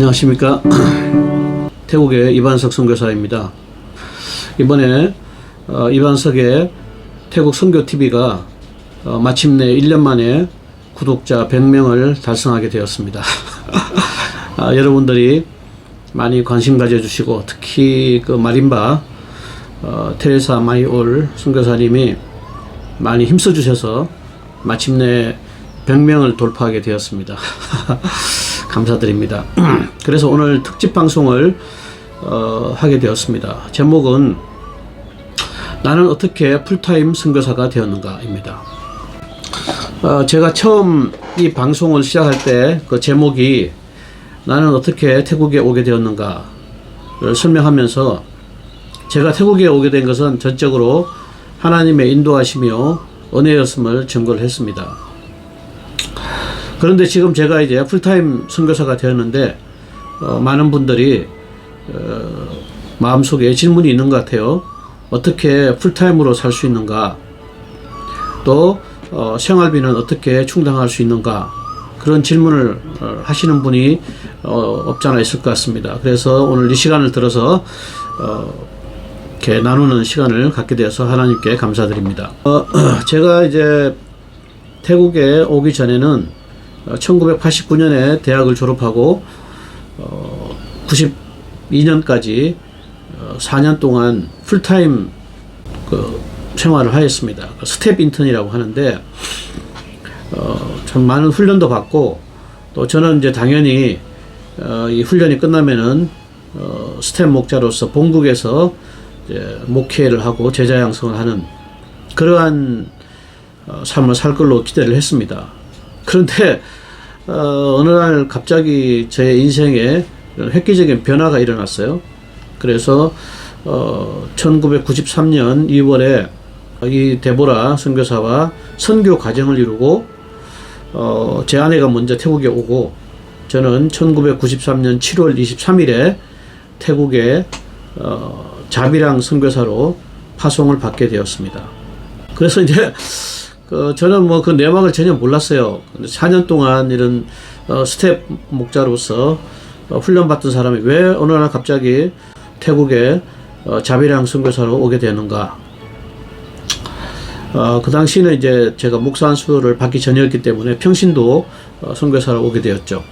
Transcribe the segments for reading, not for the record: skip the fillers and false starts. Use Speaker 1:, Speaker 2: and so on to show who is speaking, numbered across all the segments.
Speaker 1: 안녕하십니까. 태국의 이반석 선교사입니다. 이번에 이반석의 태국 선교TV가 마침내 1년 만에 구독자 100명을 달성하게 되었습니다. 여러분들이 많이 관심 가져주시고, 특히 그 마림바 테레사 마이올 선교사님이 많이 힘써주셔서 마침내 100명을 돌파하게 되었습니다. 감사드립니다. 그래서 오늘 특집 방송을 하게 되었습니다. 제목은 나는 어떻게 풀타임 선교사가 되었는가 입니다. 제가 처음 이 방송을 시작할 때 그 제목이 나는 어떻게 태국에 오게 되었는가를 설명하면서, 제가 태국에 오게 된 것은 전적으로 하나님의 인도하시며 은혜였음을 증거를 했습니다. 그런데 지금 제가 이제 풀타임 선교사가 되었는데 많은 분들이 마음속에 질문이 있는 것 같아요. 어떻게 풀타임으로 살 수 있는가, 또 생활비는 어떻게 충당할 수 있는가, 그런 질문을 하시는 분이 없지 않아 있을 것 같습니다. 그래서 오늘 이 시간을 들어서 이렇게 나누는 시간을 갖게 되어서 하나님께 감사드립니다. 제가 이제 태국에 오기 전에는 1989년에 대학을 졸업하고 92년까지 4년 동안 풀타임 그 생활을 하였습니다. 스텝 인턴이라고 하는데 참 많은 훈련도 받고, 또 저는 이제 당연히 이 훈련이 끝나면은 스텝 목자로서 본국에서 이제 목회를 하고 제자 양성을 하는 그러한 삶을 살 걸로 기대를 했습니다. 그런데 어느 날 갑자기 제 인생에 획기적인 변화가 일어났어요. 그래서 1993년 2월에 이 데보라 선교사와 선교 과정을 이루고, 제 아내가 먼저 태국에 오고, 저는 1993년 7월 23일에 태국에 자비랑 선교사로 파송을 받게 되었습니다. 그래서 이제 저는 뭐 그 내막을 전혀 몰랐어요. 4년 동안 이런 스텝 목자로서 훈련받던 사람이 왜 어느 날 갑자기 태국에 자비랑 선교사로 오게 되는가. 그 당시는 이제 제가 목사 안수를 받기 전이었기 때문에 평신도 선교사로 오게 되었죠.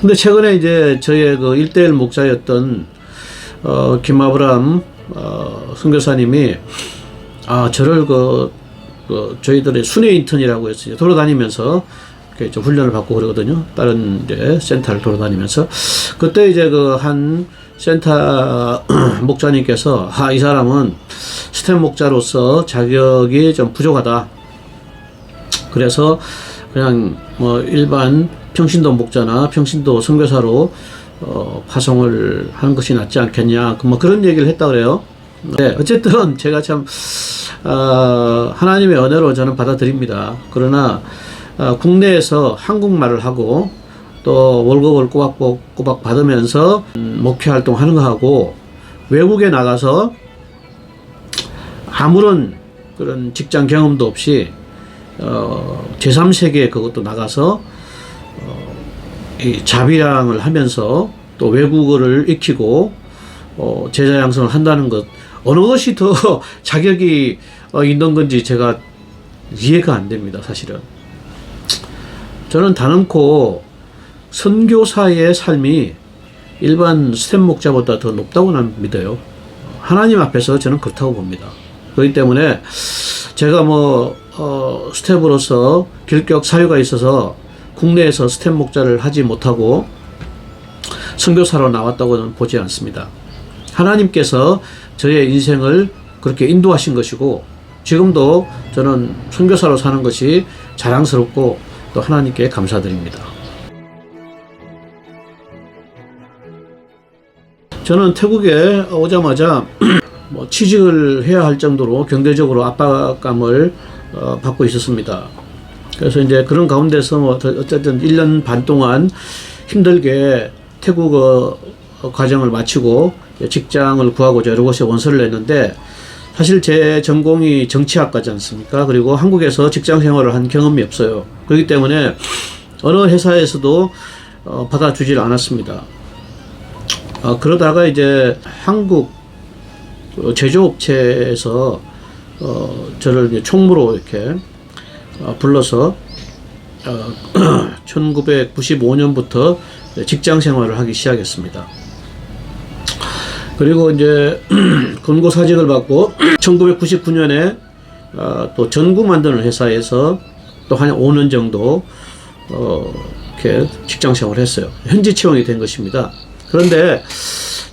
Speaker 1: 근데 최근에 이제 저의 그 1대1 목자였던 김아브람 선교사님이 저를 저희들의 순회 인턴이라고 해서 돌아다니면서 이렇게 좀 훈련을 받고 그러거든요. 다른 이제 센터를 돌아다니면서. 그때 이제 한 센터 목자님께서 이 사람은 스텝 목자로서 자격이 좀 부족하다. 그래서 그냥 뭐 일반 평신도 목자나 평신도 선교사로 파송을 하는 것이 낫지 않겠냐. 뭐 그런 얘기를 했다 그래요. 네, 어쨌든 제가 참 하나님의 은혜로 저는 받아들입니다. 그러나 국내에서 한국말을 하고 또 월급을 꼬박꼬박 받으면서 목회 활동하는 거하고, 외국에 나가서 아무런 그런 직장 경험도 없이 제3세계에 그것도 나가서 이 자비랑을 하면서 또 외국어를 익히고 제자 양성을 한다는 것, 어느 것이 더 자격이 있는 건지 제가 이해가 안 됩니다. 사실은 저는 단언코 선교사의 삶이 일반 스텝 목자보다 더 높다고 난 믿어요. 하나님 앞에서 저는 그렇다고 봅니다. 그렇기 때문에 제가 스텝으로서 결격 사유가 있어서 국내에서 스텝 목자를 하지 못하고 선교사로 나왔다고는 보지 않습니다. 하나님께서 저의 인생을 그렇게 인도하신 것이고, 지금도 저는 선교사로 사는 것이 자랑스럽고 또 하나님께 감사드립니다. 저는 태국에 오자마자 취직을 해야 할 정도로 경제적으로 압박감을 받고 있었습니다. 그래서 이제 그런 가운데서 어쨌든 1년 반 동안 힘들게 태국어 과정을 마치고 직장을 구하고자 여러 곳에 원서를 냈는데, 사실 제 전공이 정치학과지 않습니까? 그리고 한국에서 직장 생활을 한 경험이 없어요. 그렇기 때문에 어느 회사에서도 받아주질 않았습니다. 그러다가 이제 한국 제조업체에서 저를 이제 총무로 이렇게 불러서 1995년부터 직장 생활을 하기 시작했습니다. 그리고 이제 권고사직을 받고 1999년에 또 전구 만드는 회사에서 또 한 5년 정도 이렇게 직장 생활을 했어요. 현지 채용이 된 것입니다. 그런데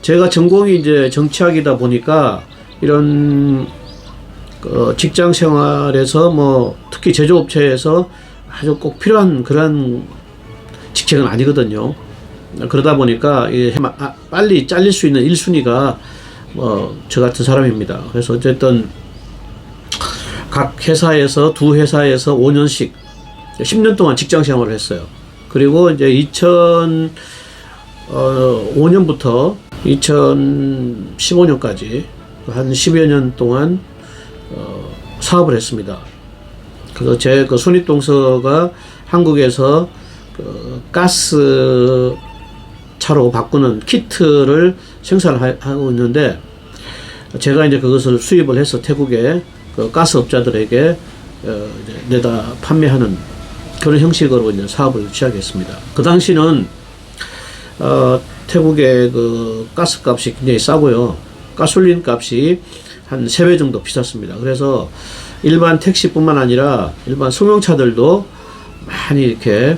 Speaker 1: 제가 전공이 이제 정치학이다 보니까 이런 직장 생활에서 뭐 특히 제조업체에서 아주 꼭 필요한 그런 직책은 아니거든요. 그러다 보니까 빨리 잘릴 수 있는 1순위가 저 같은 사람입니다. 그래서 어쨌든 각 회사에서 두 회사에서 5년씩 10년 동안 직장 생활을 했어요. 그리고 이제 2005년부터 2015년까지 한 10여 년 동안 사업을 했습니다. 그래서 제 그 손윗동서가 한국에서 가스 차로 바꾸는 키트를 생산하고 있는데 제가 이제 그것을 수입을 해서 태국의 그 가스업자들에게 내다 판매하는 그런 형식으로 이제 사업을 시작했습니다. 그 당시는 태국의 그 가스값이 굉장히 싸고요. 가솔린 값이 한 3배 정도 비쌌습니다. 그래서 일반 택시뿐만 아니라 일반 승용차들도 많이 이렇게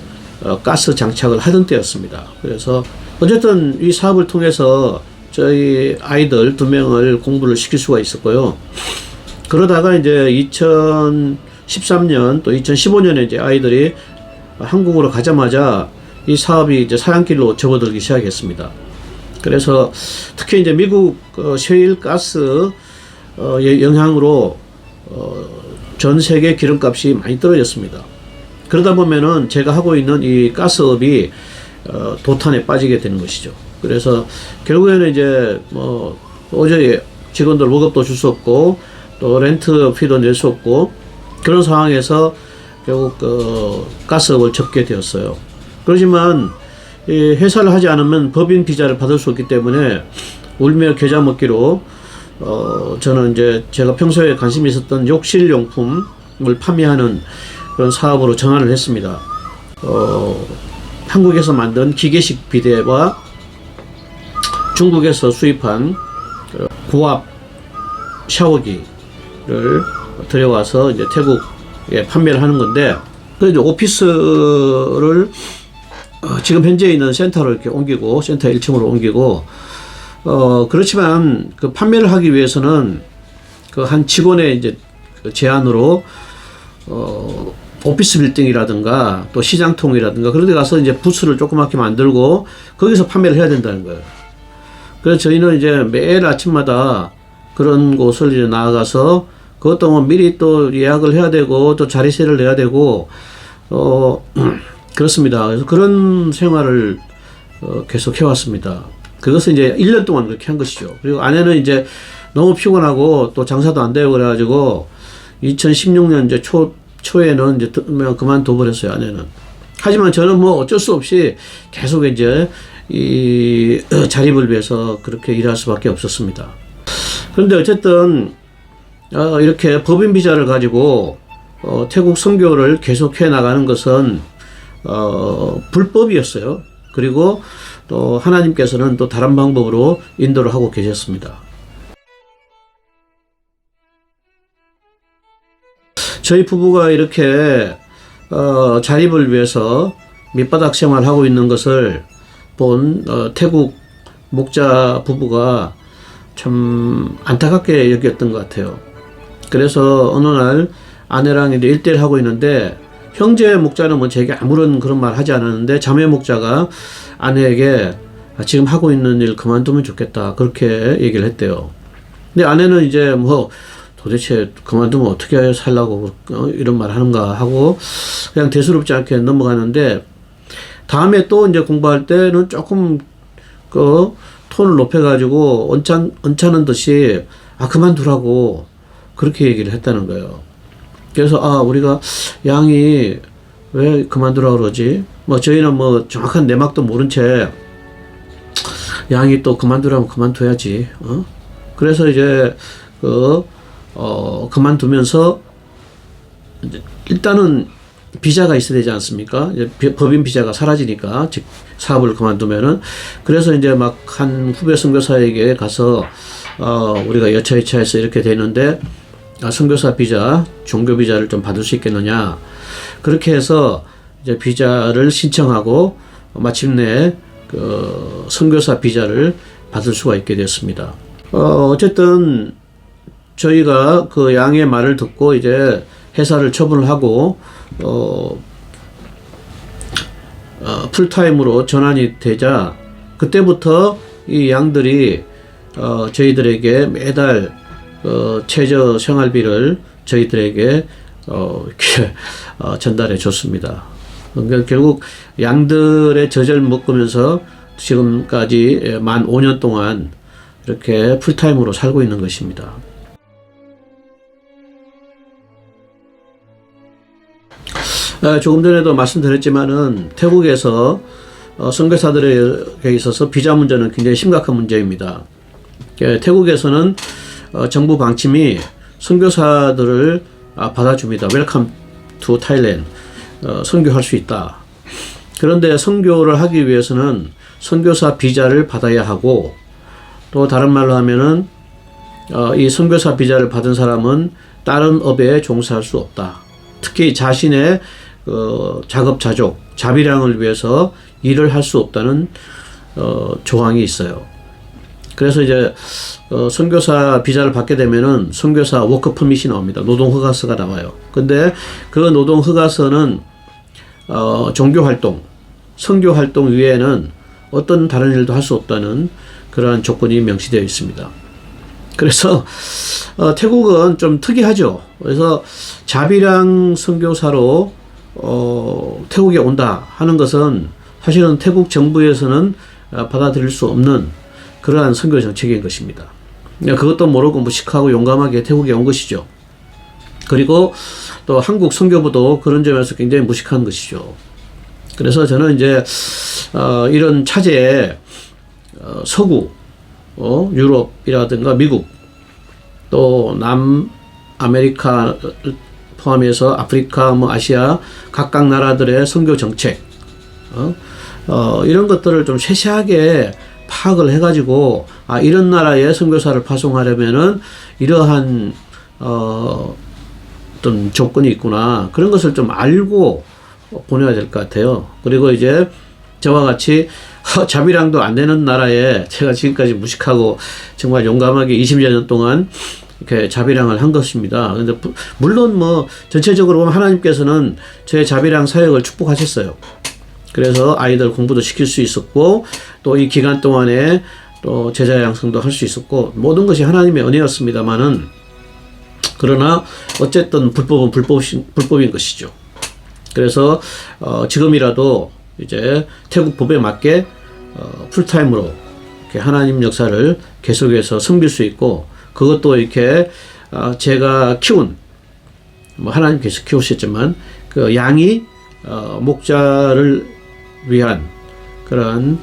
Speaker 1: 가스 장착을 하던 때였습니다. 그래서 어쨌든 이 사업을 통해서 저희 아이들 2명을 공부를 시킬 수가 있었고요. 그러다가 이제 2013년 또 2015년에 이제 아이들이 한국으로 가자마자 이 사업이 이제 사양길로 접어들기 시작했습니다. 그래서 특히 이제 미국 셰일 가스 영향으로 전 세계 기름값이 많이 떨어졌습니다. 그러다 보면은 제가 하고 있는 이 가스업이 도탄에 빠지게 되는 것이죠. 그래서 결국에는 이제 뭐 어제 직원들 월급도 줄 수 없고 또 렌트 피도 낼 수 없고 그런 상황에서 결국 가스업을 접게 되었어요. 그렇지만 이 회사를 하지 않으면 법인 비자를 받을 수 없기 때문에 울며 겨자 먹기로 저는 이제 제가 평소에 관심이 있었던 욕실용품을 판매하는 그런 사업으로 전환을 했습니다. 한국에서 만든 기계식 비데와 중국에서 수입한 고압 샤워기를 들여와서 이제 태국에 판매를 하는 건데, 그래서 오피스를 지금 현재 있는 센터로 이렇게 옮기고, 센터 1층으로 옮기고, 그렇지만 그 판매를 하기 위해서는 그 한 직원의 이제 제안으로 오피스 빌딩이라든가 또 시장통이라든가 그런 데 가서 이제 부스를 조그맣게 만들고 거기서 판매를 해야 된다는 거예요. 그래서 저희는 이제 매일 아침마다 그런 곳을 이제 나아가서 그것도 뭐 미리 또 예약을 해야 되고 또 자리세를 내야 되고 그렇습니다. 그래서 그런 생활을 계속 해왔습니다. 그것을 이제 1년 동안 그렇게 한 것이죠. 그리고 아내는 이제 너무 피곤하고 또 장사도 안 되고 그래가지고 2016년 이제 초에는 이제 그만둬 버렸어요, 아내는. 하지만 저는 뭐 어쩔 수 없이 계속 이제 이 자립을 위해서 그렇게 일할 수밖에 없었습니다. 그런데 어쨌든 이렇게 법인 비자를 가지고 태국 선교를 계속해 나가는 것은 불법이었어요. 그리고 또 하나님께서는 또 다른 방법으로 인도를 하고 계셨습니다. 저희 부부가 이렇게 자립을 위해서 밑바닥 생활을 하고 있는 것을 본 태국 목자 부부가 참 안타깝게 여겼던 것 같아요. 그래서 어느 날 아내랑 이제 1대1 하고 있는데, 형제 목자는 뭐 제게 아무런 그런 말 하지 않았는데 자매 목자가 아내에게 지금 하고 있는 일 그만두면 좋겠다 그렇게 얘기를 했대요. 근데 아내는 이제 뭐 도대체 그만두면 어떻게 살라고 이런 말 하는가 하고 그냥 대수롭지 않게 넘어가는데, 다음에 또 이제 공부할 때는 조금 그 톤을 높여가지고 언짢은 듯이 그만두라고 그렇게 얘기를 했다는 거예요. 그래서 우리가 양이 왜 그만두라 그러지? 뭐 저희는 뭐 정확한 내막도 모른 채 양이 또 그만두라면 그만둬야지. 그래서 이제 그만두면서 이제 일단은 비자가 있어야 되지 않습니까? 이제 법인 비자가 사라지니까 즉 사업을 그만두면은. 그래서 이제 막 한 후배 선교사에게 가서 우리가 여차여차해서 이렇게 되는데 선교사 비자, 종교 비자를 좀 받을 수 있겠느냐. 그렇게 해서 이제 비자를 신청하고 마침내 그 선교사 비자를 받을 수가 있게 됐습니다. 어쨌든 저희가 그 양의 말을 듣고 이제 회사를 처분을 하고 풀타임으로 전환이 되자 그때부터 이 양들이 저희들에게 매달 최저 생활비를 저희들에게 이렇게 전달해 줬습니다. 그러니까 결국 양들의 젖을 먹으면서 지금까지 만 5년 동안 이렇게 풀타임으로 살고 있는 것입니다. 조금 전에도 말씀드렸지만은 태국에서 선교사들에게 있어서 비자 문제는 굉장히 심각한 문제입니다. 태국에서는 정부 방침이 선교사들을 받아줍니다. Welcome to Thailand. 선교할 수 있다. 그런데 선교를 하기 위해서는 선교사 비자를 받아야 하고, 또 다른 말로 하면은 이 선교사 비자를 받은 사람은 다른 업에 종사할 수 없다. 특히 자신의 작업자족, 자비량을 위해서 일을 할 수 없다는 조항이 있어요. 그래서 이제 선교사 비자를 받게 되면은 선교사 워크 퍼밋이 나옵니다. 노동 허가서가 나와요. 근데 그 노동 허가서는 종교 활동, 선교 활동 외에는 어떤 다른 일도 할 수 없다는 그러한 조건이 명시되어 있습니다. 그래서 태국은 좀 특이하죠. 그래서 자비량 선교사로 태국에 온다 하는 것은 사실은 태국 정부에서는 받아들일 수 없는 그러한 선교 정책인 것입니다. 그것도 모르고 무식하고 용감하게 태국에 온 것이죠. 그리고 또 한국 선교부도 그런 점에서 굉장히 무식한 것이죠. 그래서 저는 이제 이런 차제에 서구, 유럽이라든가 미국, 또 남아메리카 포함해서 아프리카, 아시아 각각 나라들의 선교 정책, 이런 것들을 좀 세세하게 파악을 해가지고 이런 나라에 선교사를 파송하려면은 이러한 어떤 조건이 있구나, 그런 것을 좀 알고 보내야 될 것 같아요. 그리고 이제 저와 같이 자비량도 안 되는 나라에 제가 지금까지 무식하고 정말 용감하게 20여 년 동안 이렇게 자비량을 한 것입니다. 근데 물론 전체적으로 보면 하나님께서는 저의 자비량 사역을 축복하셨어요. 그래서 아이들 공부도 시킬 수 있었고, 또 이 기간 동안에 또 제자 양성도 할 수 있었고, 모든 것이 하나님의 은혜였습니다만은, 그러나 어쨌든 불법은 불법인 것이죠. 그래서 지금이라도 이제 태국 법에 맞게 풀타임으로 이렇게 하나님 역사를 계속해서 섬길 수 있고, 그것도 이렇게 제가 키운, 하나님께서 키우셨지만 그 양이 목자를 위한 그런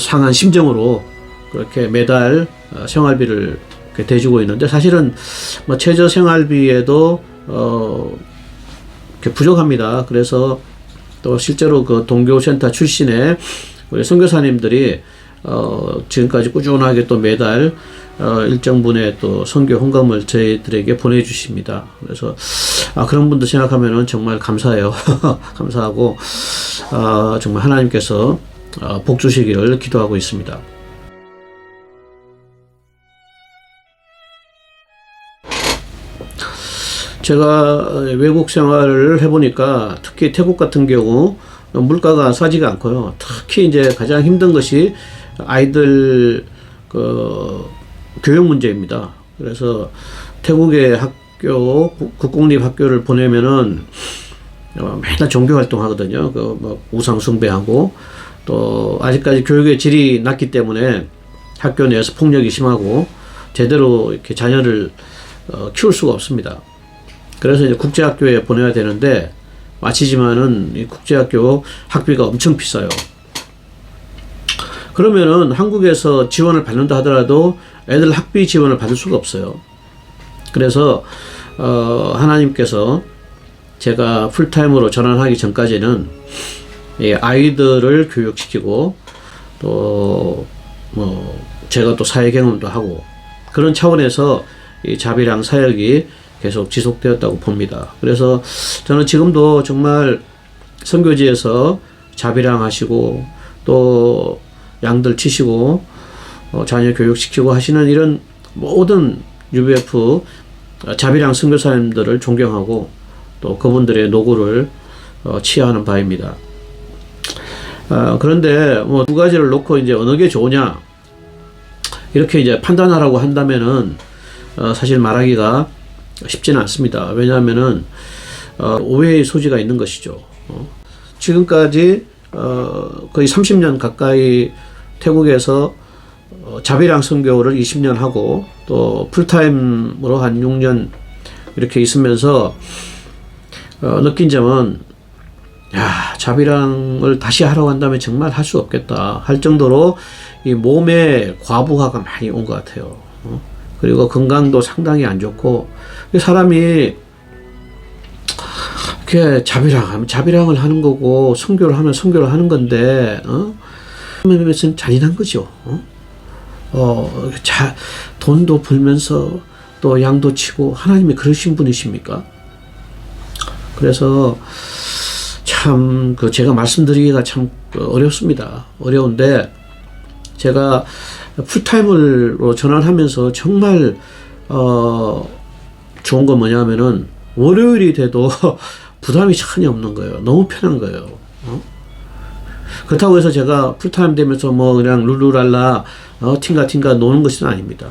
Speaker 1: 상한 심정으로 그렇게 매달 생활비를 이렇게 대주고 있는데, 사실은 최저 생활비에도 이렇게 부족합니다. 그래서 또 실제로 그 동교센터 출신의 우리 선교사님들이 지금까지 꾸준하게 또 매달 일정 분의 또 선교 헌금을 저희들에게 보내주십니다. 그래서 그런 분들 생각하면은 정말 감사해요. 감사하고 정말 하나님께서 복 주시기를 기도하고 있습니다. 제가 외국 생활을 해보니까 특히 태국 같은 경우 물가가 싸지가 않고요. 특히 이제 가장 힘든 것이 아이들 교육 문제입니다. 그래서 태국의 학교, 국공립 학교를 보내면은 맨날 종교 활동 하거든요. 우상 숭배하고, 또 아직까지 교육의 질이 낮기 때문에 학교 내에서 폭력이 심하고 제대로 이렇게 자녀를 키울 수가 없습니다. 그래서 이제 국제학교에 보내야 되는데 마치지만은 이 국제학교 학비가 엄청 비싸요. 그러면은 한국에서 지원을 받는다 하더라도 애들 학비 지원을 받을 수가 없어요. 그래서 하나님께서 제가 풀타임으로 전환하기 전까지는 이 아이들을 교육시키고 또 뭐 제가 또 사회 경험도 하고 그런 차원에서 이 자비랑 사역이 계속 지속되었다고 봅니다. 그래서 저는 지금도 정말 선교지에서 자비랑 하시고 또 양들 치시고 자녀 교육시키고 하시는 이런 모든 UBF 자비랑 선교사님들을 존경하고 또 그분들의 노고를 치하하는 바입니다. 그런데 뭐 두 가지를 놓고 이제 어느 게 좋으냐 이렇게 이제 판단하라고 한다면은 사실 말하기가 쉽지는 않습니다. 왜냐하면은 오해의 소지가 있는 것이죠. 지금까지 거의 30년 가까이 태국에서 자비랑 선교를 20년 하고 또 풀타임으로 한 6년 이렇게 있으면서 느낀 점은 자비랑을 다시 하라고 한다면 정말 할 수 없겠다 할 정도로 이 몸에 과부하가 많이 온 것 같아요. 그리고 건강도 상당히 안 좋고 사람이 이렇게 자비랑을 하는 거고 선교를 하면 선교를 하는 건데 하면서 잔인한 거죠. 돈도 벌면서 또 양도 치고 하나님이 그러신 분이십니까? 그래서 참 제가 말씀드리기가 참 어렵습니다. 어려운데 제가 풀타임으로 전환하면서 정말 좋은 건 뭐냐면은 월요일이 돼도 부담이 전혀 없는 거예요. 너무 편한 거예요. 그렇다고 해서 제가 풀타임 되면서 뭐 그냥 룰루랄라 팅가팅가 노는 것은 아닙니다.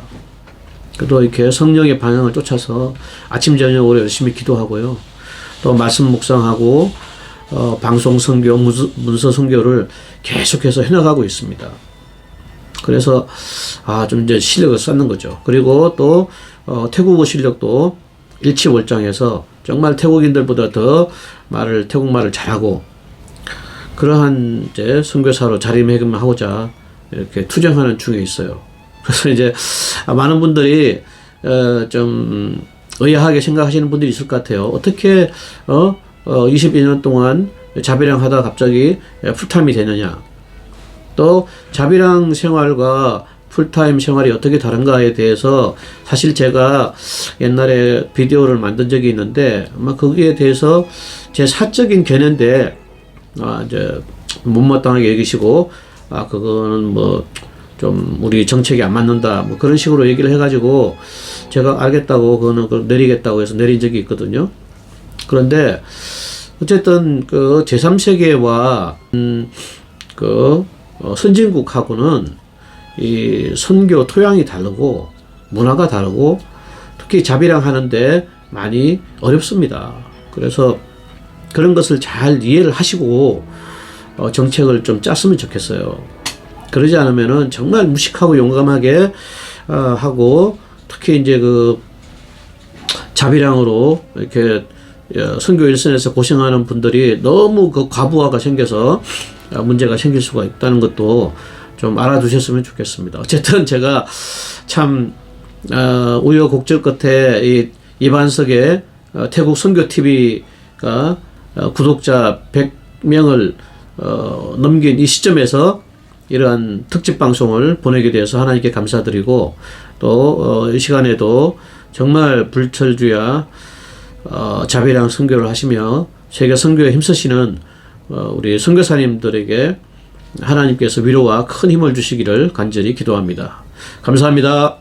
Speaker 1: 그래도 이렇게 성령의 방향을 쫓아서 아침 저녁으로 열심히 기도하고요. 또 말씀 묵상하고 방송 선교, 문서 선교를 계속해서 해나가고 있습니다. 그래서 좀 이제 실력을 쌓는 거죠. 그리고 또 태국어 실력도 일치월장해서 정말 태국인들보다 더 태국말을 잘하고 그러한 이제 선교사로 자리매김하고자 이렇게 투쟁하는 중에 있어요. 그래서 이제 많은 분들이 좀 의아하게 생각하시는 분들이 있을 것 같아요. 어떻게 22년 동안 자비랑 하다가 갑자기 풀타임이 되느냐. 또 자비랑 생활과 풀타임 생활이 어떻게 다른가에 대해서 사실 제가 옛날에 비디오를 만든 적이 있는데 아마 거기에 대해서 제 사적인 견해인데 이제 못마땅하게 여기시고 그거는 뭐 좀 우리 정책이 안 맞는다 뭐 그런 식으로 얘기를 해가지고 제가 알겠다고 그거는 내리겠다고 해서 내린 적이 있거든요. 그런데 어쨌든 그 제3세계와 선진국하고는 이 선교 토양이 다르고 문화가 다르고 특히 자비랑 하는데 많이 어렵습니다. 그래서 그런 것을 잘 이해를 하시고 정책을 좀 짰으면 좋겠어요. 그러지 않으면은 정말 무식하고 용감하게 하고 특히 이제 그 자비랑으로 이렇게 선교 일선에서 고생하는 분들이 너무 그 과부하가 생겨서 문제가 생길 수가 있다는 것도 좀 알아두셨으면 좋겠습니다. 어쨌든 제가 참 우여곡절 끝에 이반석의 태국 선교TV가 구독자 100명을 넘긴 이 시점에서 이러한 특집 방송을 보내게 되어서 하나님께 감사드리고 또 이 시간에도 정말 불철주야 자비랑 선교를 하시며 세계 선교에 힘쓰시는 우리 선교사님들에게 하나님께서 위로와 큰 힘을 주시기를 간절히 기도합니다. 감사합니다.